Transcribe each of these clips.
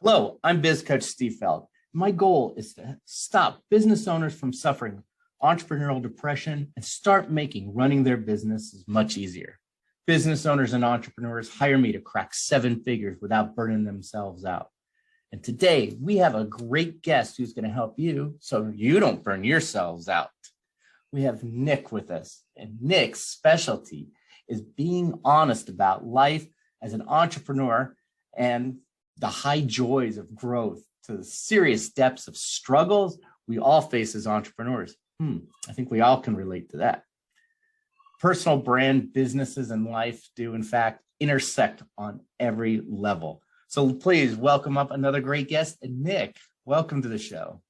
Hello, I'm Biz Coach Steve Feld. My goal is to stop business owners from suffering entrepreneurial depression and start making running their businesses much easier. Business owners and entrepreneurs hire me to crack 7 figures without burning themselves out. And today we have a great guest who's going to help you so you don't burn yourselves out. We have Nick with us, and Nick's specialty is being honest about life as an entrepreneur and the high joys of growth to the serious depths of struggles we all face as entrepreneurs. I think we all can relate to that. Personal brand, businesses, and life do, in fact, intersect on every level. So please welcome up another great guest. And Nick, welcome to the show.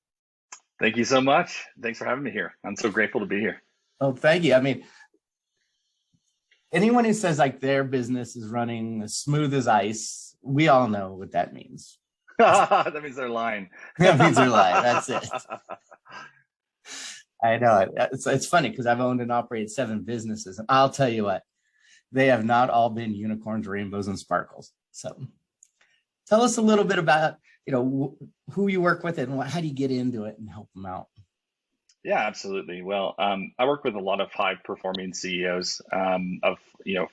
Thank you so much. Thanks for having me here. I'm so grateful to be here. Oh, thank you. I mean, anyone who says like their business is running as smooth as ice, we all know what that means. That means they're lying. That means they're lying. That's it. I know. It's funny because I've owned and operated 7 businesses, and I'll tell you what, they have not all been unicorns, rainbows, and sparkles. So tell us a little bit about, who you work with and how do you get into it and help them out? Yeah, absolutely. Well, I work with a lot of high-performing CEOs of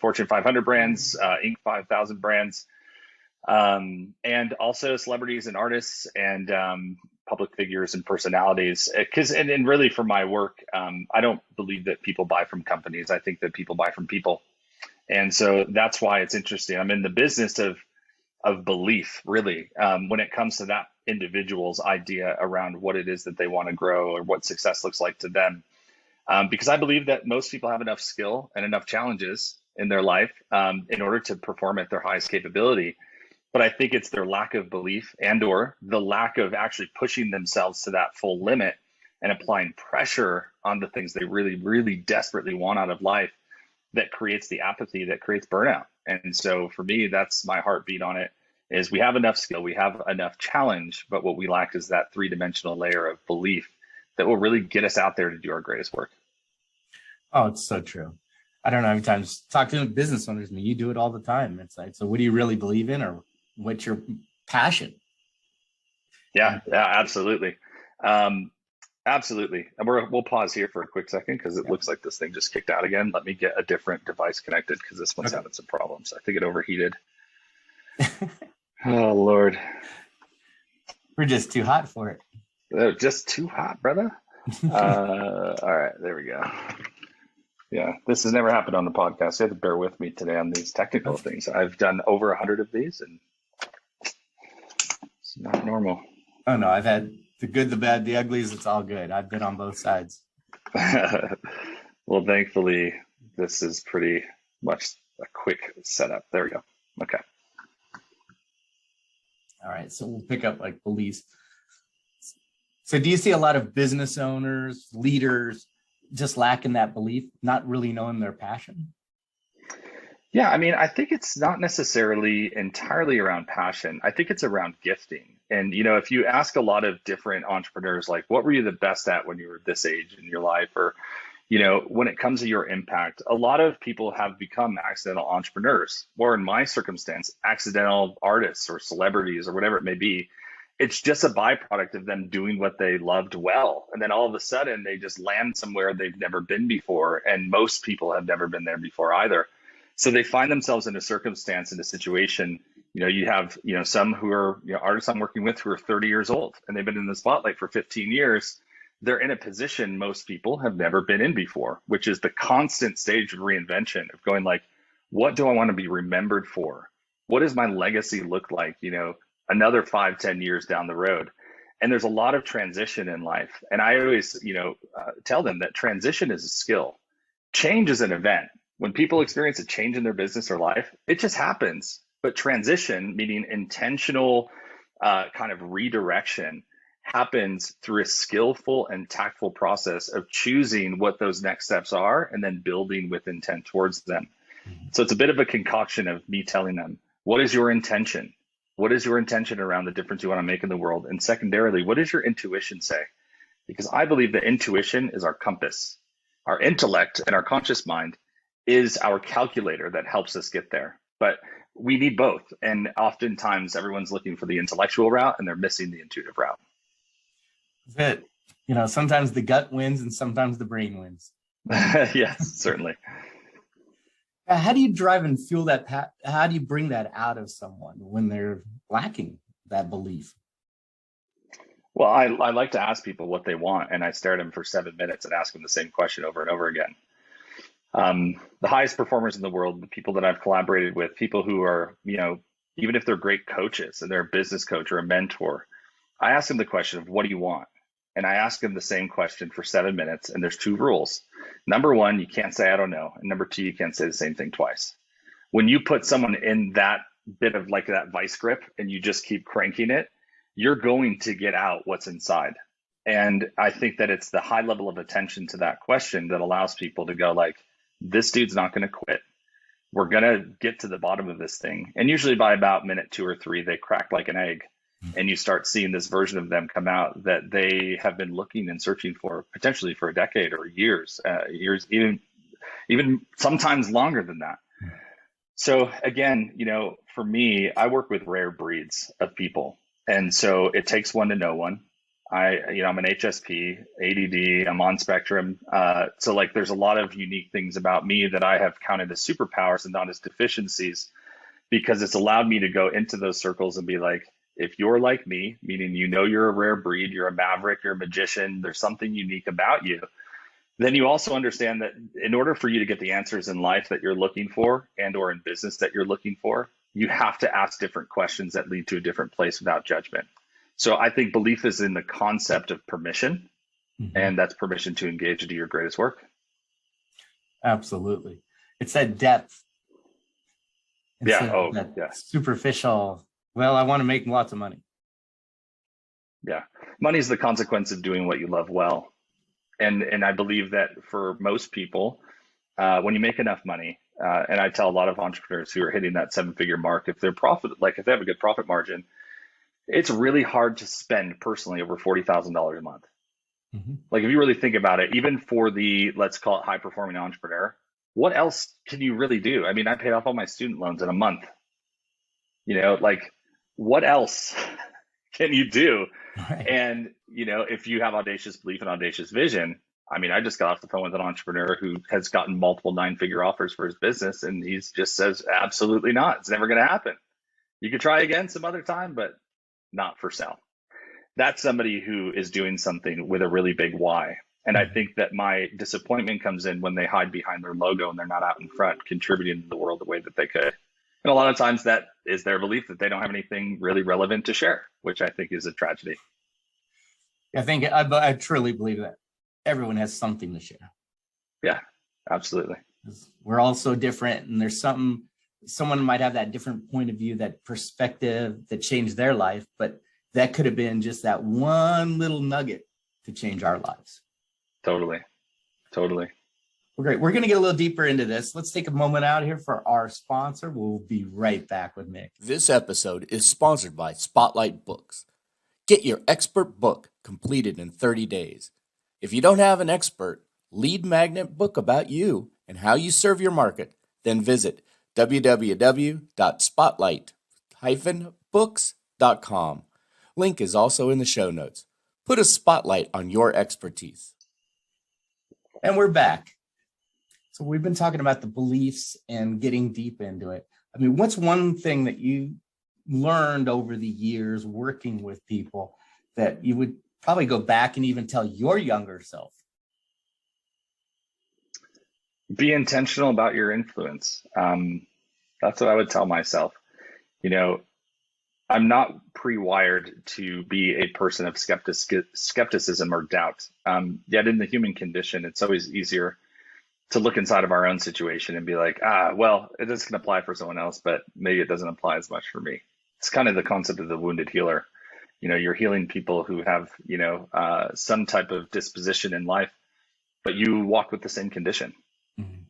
Fortune 500 brands, Inc. 5000 brands, and also celebrities and artists and public figures and personalities. And really for my work, I don't believe that people buy from companies. I think that people buy from people, and so that's why it's interesting. I'm in the business of belief, really, when it comes to that individual's idea around what it is that they want to grow or what success looks like to them. Because I believe that most people have enough skill and enough challenges in their life in order to perform at their highest capability. But I think it's their lack of belief and or the lack of actually pushing themselves to that full limit and applying pressure on the things they really, really desperately want out of life that creates the apathy, that creates burnout. And so for me, that's my heartbeat on it, is we have enough skill, we have enough challenge, but what we lack is that 3-dimensional layer of belief that will really get us out there to do our greatest work. Oh, it's so true. I don't know how many times talking to business owners, you do it all the time. It's like, so what do you really believe in, or what's your passion? Yeah, absolutely. Absolutely. And we'll pause here for a quick second because it looks like this thing just kicked out again. Let me get a different device connected because this one's having some problems. I think it overheated. Oh, Lord. We're just too hot for it. They're just too hot, brother. All right, there we go. Yeah, this has never happened on the podcast. You have to bear with me today on these technical things. I've done over 100 of these, and it's not normal. Oh, no, I've had the good, the bad, the uglies. It's all good. I've been on both sides. Well, thankfully, this is pretty much a quick setup. There we go. Okay. All right. So we'll pick up like beliefs. So do you see a lot of business owners, leaders, just lacking that belief, not really knowing their passion? Yeah, I mean, I think it's not necessarily entirely around passion. I think it's around gifting. And, if you ask a lot of different entrepreneurs, like, what were you the best at when you were this age in your life? Or, when it comes to your impact, a lot of people have become accidental entrepreneurs, or in my circumstance, accidental artists or celebrities or whatever it may be. It's just a byproduct of them doing what they loved well. And then all of a sudden they just land somewhere they've never been before. And most people have never been there before either. So they find themselves in a circumstance, in a situation, you have, some who are, artists I'm working with who are 30 years old and they've been in the spotlight for 15 years. They're in a position most people have never been in before, which is the constant stage of reinvention of going like, what do I want to be remembered for? What does my legacy look like, another 5-10 years down the road? And there's a lot of transition in life. And I always, tell them that transition is a skill. Change is an event. When people experience a change in their business or life, it just happens. But transition, meaning intentional kind of redirection, happens through a skillful and tactful process of choosing what those next steps are and then building with intent towards them. So it's a bit of a concoction of me telling them, what is your intention? What is your intention around the difference you want to make in the world? And secondarily, what does your intuition say? Because I believe that intuition is our compass. Our intellect and our conscious mind is our calculator that helps us get there. But we need both. And oftentimes everyone's looking for the intellectual route and they're missing the intuitive route. That, sometimes the gut wins and sometimes the brain wins. Yes, certainly. How do you drive and fuel that? How do you bring that out of someone when they're lacking that belief? Well, I like to ask people what they want, and I stare at them for 7 minutes and ask them the same question over and over again. The highest performers in the world, the people that I've collaborated with, people who are, even if they're great coaches and they're a business coach or a mentor, I ask them the question of what do you want? And I ask them the same question for 7 minutes. And there's 2 rules. Number 1, you can't say, I don't know. And number 2, you can't say the same thing twice. When you put someone in that bit of like that vice grip and you just keep cranking it, you're going to get out what's inside. And I think that it's the high level of attention to that question that allows people to go like, this dude's not going to quit. We're going to get to the bottom of this thing. And usually by about minute 2 or 3, they crack like an egg. And you start seeing this version of them come out that they have been looking and searching for potentially for a decade or years, even sometimes longer than that. So again, for me, I work with rare breeds of people. And so it takes one to know one. I'm an HSP, ADD, I'm on spectrum. So like there's a lot of unique things about me that I have counted as superpowers and not as deficiencies, because it's allowed me to go into those circles and be like, if you're like me, meaning you're a rare breed, you're a maverick, you're a magician, there's something unique about you, then you also understand that in order for you to get the answers in life that you're looking for and or in business that you're looking for, you have to ask different questions that lead to a different place without judgment. So I think belief is in the concept of permission, and that's permission to engage and do your greatest work. Absolutely. It's that depth. Superficial, well, I want to make lots of money. Yeah. Money is the consequence of doing what you love well. And I believe that for most people, when you make enough money, and I tell a lot of entrepreneurs who are hitting that 7-figure mark, if they have a good profit margin, it's really hard to spend personally over $40,000 a month. Like if you really think about it, even for the, let's call it high performing entrepreneur, what else can you really do? I mean, I paid off all my student loans in a month. Like what else can you do? Right. And, if you have audacious belief and audacious vision, I mean, I just got off the phone with an entrepreneur who has gotten multiple 9-figure offers for his business. And he just says, absolutely not. It's never going to happen. You could try again some other time, but not for sale. That's somebody who is doing something with a really big why. And I think that my disappointment comes in when they hide behind their logo and they're not out in front contributing to the world the way that they could. And a lot of times that is their belief that they don't have anything really relevant to share, which I think is a tragedy. I truly believe that everyone has something to share. Yeah, absolutely. We're all so different, and there's someone might have that different point of view, that perspective that changed their life, but that could have been just that one little nugget to change our lives. Totally. Well, great. We're going to get a little deeper into this. Let's take a moment out here for our sponsor. We'll be right back with Mick. This episode is sponsored by Spotlight Books. Get your expert book completed in 30 days. If you don't have an expert lead magnet book about you and how you serve your market, then visit www.spotlight-books.com. Link is also in the show notes. Put a spotlight on your expertise. And we're back. So we've been talking about the beliefs and getting deep into it. I mean, what's one thing that you learned over the years working with people that you would probably go back and even tell your younger self? Be intentional about your influence. That's what I would tell myself. I'm not pre-wired to be a person of skepticism or doubt. Yet in the human condition, it's always easier to look inside of our own situation and be like, well, it is going to apply for someone else, but maybe it doesn't apply as much for me. It's kind of the concept of the wounded healer. You're healing people who have, some type of disposition in life, but you walk with the same condition. Mm-hmm.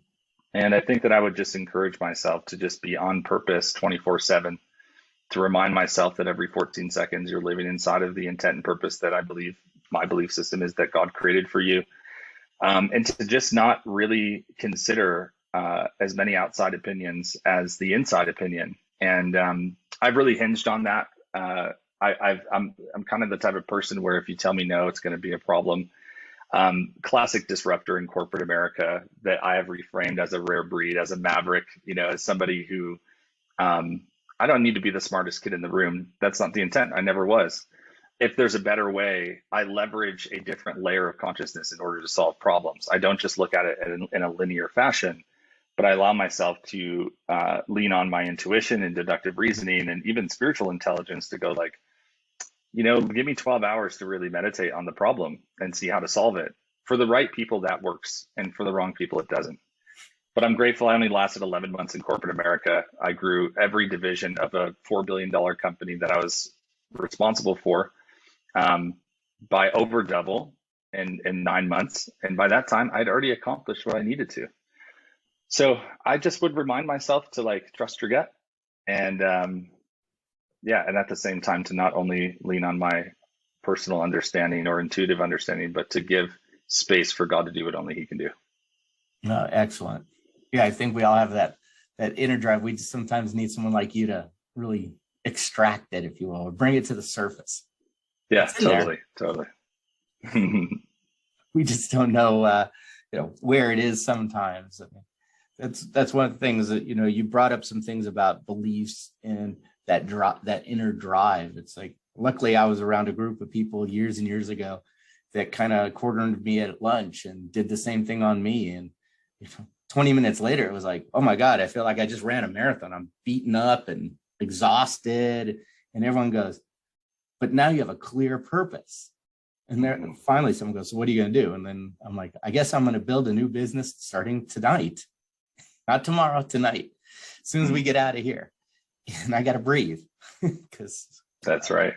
And I think that I would just encourage myself to just be on purpose 24/7, to remind myself that every 14 seconds you're living inside of the intent and purpose that I believe my belief system is that God created for you. And to just not really consider as many outside opinions as the inside opinion. And I've really hinged on that. I'm kind of the type of person where if you tell me no, it's going to be a problem. Classic disruptor in corporate America that I have reframed as a rare breed, as a maverick, as somebody who I don't need to be the smartest kid in the room. That's not the intent. I never was. If there's a better way, I leverage a different layer of consciousness in order to solve problems. I don't just look at it in a linear fashion, but I allow myself to lean on my intuition and deductive reasoning and even spiritual intelligence to go like, give me 12 hours to really meditate on the problem and see how to solve it. For the right people, that works. And for the wrong people, it doesn't. But I'm grateful I only lasted 11 months in corporate America. I grew every division of a $4 billion company that I was responsible for by over double in 9 months. And by that time, I'd already accomplished what I needed to. So I just would remind myself to like trust your gut and and at the same time to not only lean on my personal understanding or intuitive understanding, but to give space for God to do what only He can do. Excellent. Yeah, I think we all have that inner drive. We just sometimes need someone like you to really extract it, if you will, or bring it to the surface. Yeah, totally. We just don't know, where it is sometimes. I mean, that's one of the things that, you brought up some things about beliefs and that inner drive. It's like, luckily I was around a group of people years and years ago that kind of cornered me at lunch and did the same thing on me. And 20 minutes later, it was like, oh my God, I feel like I just ran a marathon. I'm beaten up and exhausted. And everyone goes, but now you have a clear purpose. And then finally someone goes, so what are you going to do? And then I'm like, I guess I'm going to build a new business starting tonight, not tomorrow, tonight, as soon as we get out of here. And I got to breathe because that's right.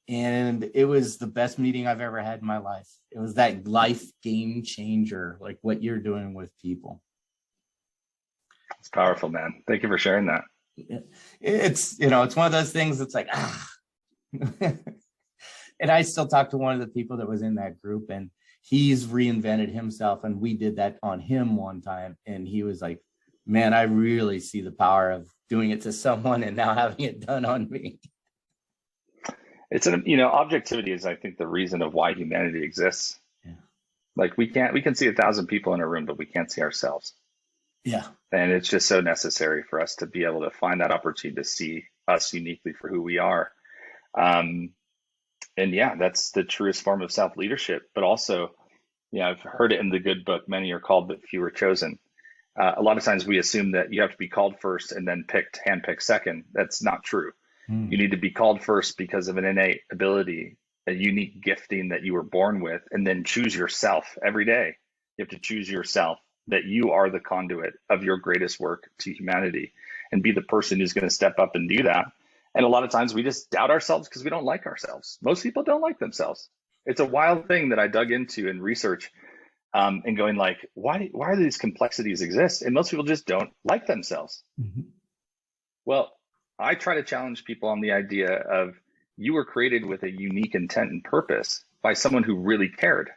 And it was the best meeting I've ever had in my life. It was that life game changer, like what you're doing with people. It's powerful, man. Thank you for sharing that. It's, it's one of those things that's like, And I still talk to one of the people that was in that group, and he's reinvented himself. And we did that on him one time. And he was like, man, I really see the power of doing it to someone and now having it done on me. It's objectivity is, I think, the reason of why humanity exists. Yeah. Like we can see 1,000 people in a room, but we can't see ourselves. Yeah. And it's just so necessary for us to be able to find that opportunity to see us uniquely for who we are. That's the truest form of self-leadership. But also, I've heard it in the good book, many are called, but few are chosen. A lot of times we assume that you have to be called first and then handpicked second. That's not true. You need to be called first because of an innate ability, a unique gifting that you were born with, and then choose yourself every day. You have to choose yourself, that you are the conduit of your greatest work to humanity, and be the person who's going to step up and do that. And a lot of times we just doubt ourselves because we don't like ourselves. Most people don't like themselves. It's a wild thing that I dug into in research and going like, why do these complexities exist? And most people just don't like themselves. Mm-hmm. Well, I try to challenge people on the idea of you were created with a unique intent and purpose by someone who really cared.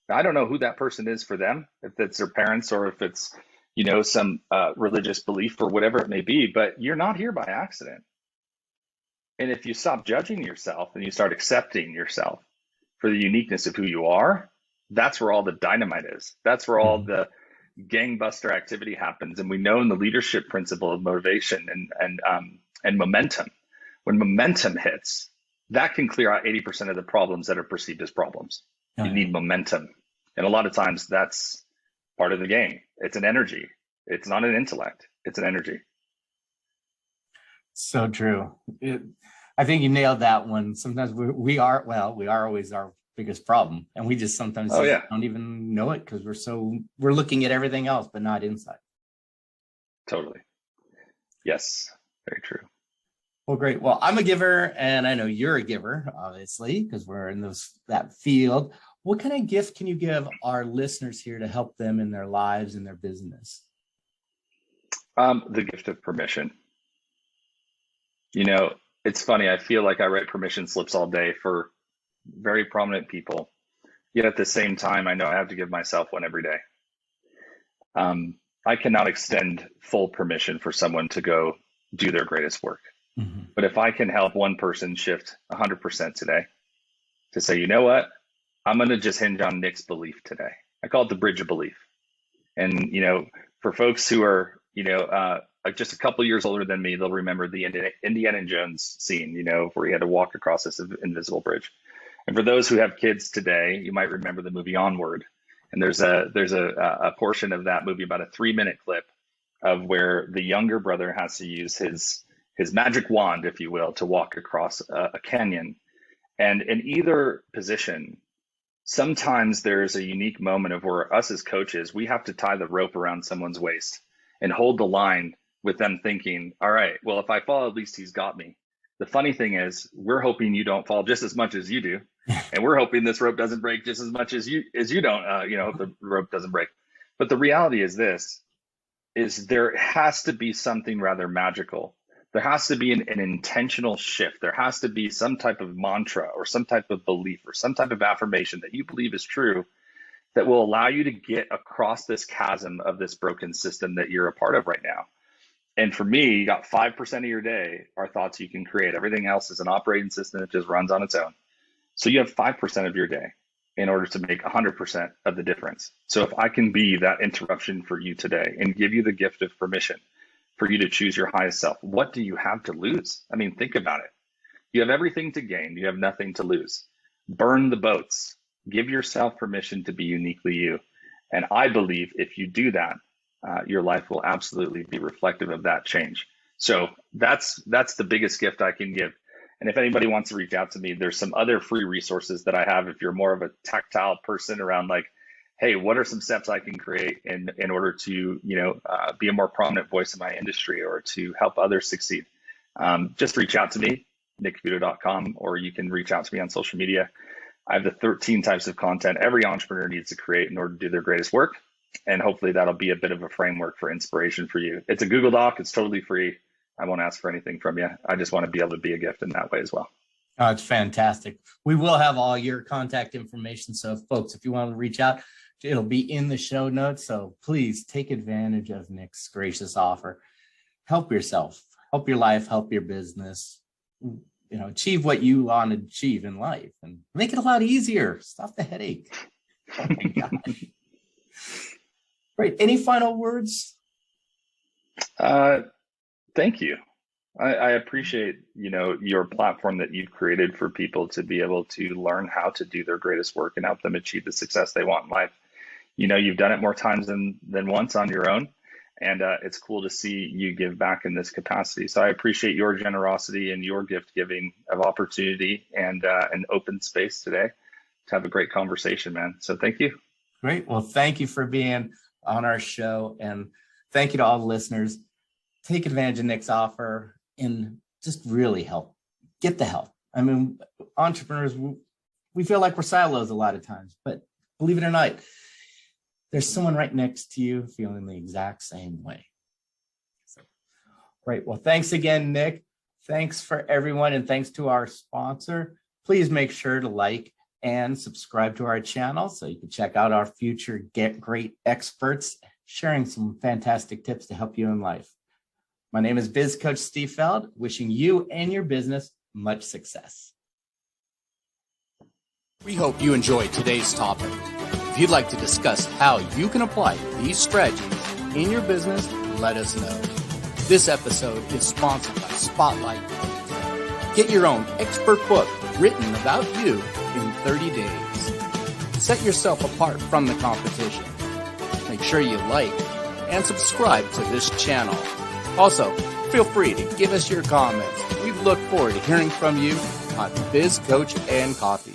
Now, I don't know who that person is for them, if it's their parents or if it's, some religious belief or whatever it may be, but you're not here by accident. And if you stop judging yourself and you start accepting yourself for the uniqueness of who you are, that's where all the dynamite is. That's where all the gangbuster activity happens. And we know in the leadership principle of motivation and momentum, when momentum hits, that can clear out 80% of the problems that are perceived as problems. You need momentum. And a lot of times that's part of the game. It's an energy. It's not an intellect. It's an energy. So true. I think you nailed that one. Sometimes we are always our biggest problem. And we just sometimes don't even know it because we're looking at everything else, but not inside. Totally. Yes. Very true. Well, great. Well, I'm a giver and I know you're a giver, obviously, because we're in that field. What kind of gift can you give our listeners here to help them in their lives and their business? The gift of permission. It's funny. I feel like I write permission slips all day for very prominent people. Yet at the same time, I know I have to give myself one every day. I cannot extend full permission for someone to go do their greatest work. Mhm. But if I can help one person shift 100% today to say, you know what, I'm going to just hinge on Nick's belief today. I call it the bridge of belief. And, for folks who are, just a couple years older than me, they'll remember the Indiana Jones scene, where he had to walk across this invisible bridge. And for those who have kids today, you might remember the movie Onward. And there's a portion of that movie, about a 3-minute clip, of where the younger brother has to use his magic wand, if you will, to walk across a canyon. And in either position, sometimes there's a unique moment of where us as coaches, we have to tie the rope around someone's waist and hold the line with them thinking, all right, well, if I fall, at least he's got me. The funny thing is, we're hoping you don't fall just as much as you do. And we're hoping this rope doesn't break just as much as you don't, hope the rope doesn't break. But the reality is there has to be something rather magical. There has to be an intentional shift. There has to be some type of mantra or some type of belief or some type of affirmation that you believe is true that will allow you to get across this chasm of this broken system that you're a part of right now. And for me, you got 5% of your day are thoughts you can create. Everything else is an operating system that just runs on its own. So you have 5% of your day in order to make 100% of the difference. So if I can be that interruption for you today and give you the gift of permission for you to choose your highest self, what do you have to lose? I mean, think about it. You have everything to gain. You have nothing to lose. Burn the boats. Give yourself permission to be uniquely you. And I believe if you do that, your life will absolutely be reflective of that change. So that's the biggest gift I can give. And if anybody wants to reach out to me, there's some other free resources that I have. If you're more of a tactile person around like, hey, what are some steps I can create in order to, be a more prominent voice in my industry or to help others succeed? Just reach out to me, nickcavuoto.com, or you can reach out to me on social media. I have the 13 types of content every entrepreneur needs to create in order to do their greatest work. And hopefully that'll be a bit of a framework for inspiration for you. It's a Google Doc. It's totally free. I won't ask for anything from you. I just want to be able to be a gift in that way as well. Oh, it's fantastic. We will have all your contact information. So folks, if you want to reach out, it'll be in the show notes. So please take advantage of Nick's gracious offer. Help yourself, help your life, help your business, achieve what you want to achieve in life and make it a lot easier. Stop the headache. Oh my God. Great. Any final words? Thank you. I appreciate, your platform that you've created for people to be able to learn how to do their greatest work and help them achieve the success they want in life. You've done it more times than once on your own. And it's cool to see you give back in this capacity. So I appreciate your generosity and your gift giving of opportunity and an open space today to have a great conversation, man. So thank you. Great. Well, thank you for being on our show. And thank you to all the listeners. Take advantage of Nick's offer and just really get the help. I mean, entrepreneurs, we feel like we're silos a lot of times, but believe it or not, there's someone right next to you feeling the exact same way. So, great. Well, thanks again, Nick. Thanks for everyone. And thanks to our sponsor. Please make sure to like and subscribe to our channel so you can check out our future great experts sharing some fantastic tips to help you in life. My name is Biz Coach Steve Feld, wishing you and your business much success. We hope you enjoyed today's topic. If you'd like to discuss how you can apply these strategies in your business, let us know. This episode is sponsored by Spotlight Books. Get your own expert book written about you in 30 days. Set yourself apart from the competition. Make sure you like and subscribe to this channel. Also, feel free to give us your comments. We look forward to hearing from you on Biz Coach and Coffee.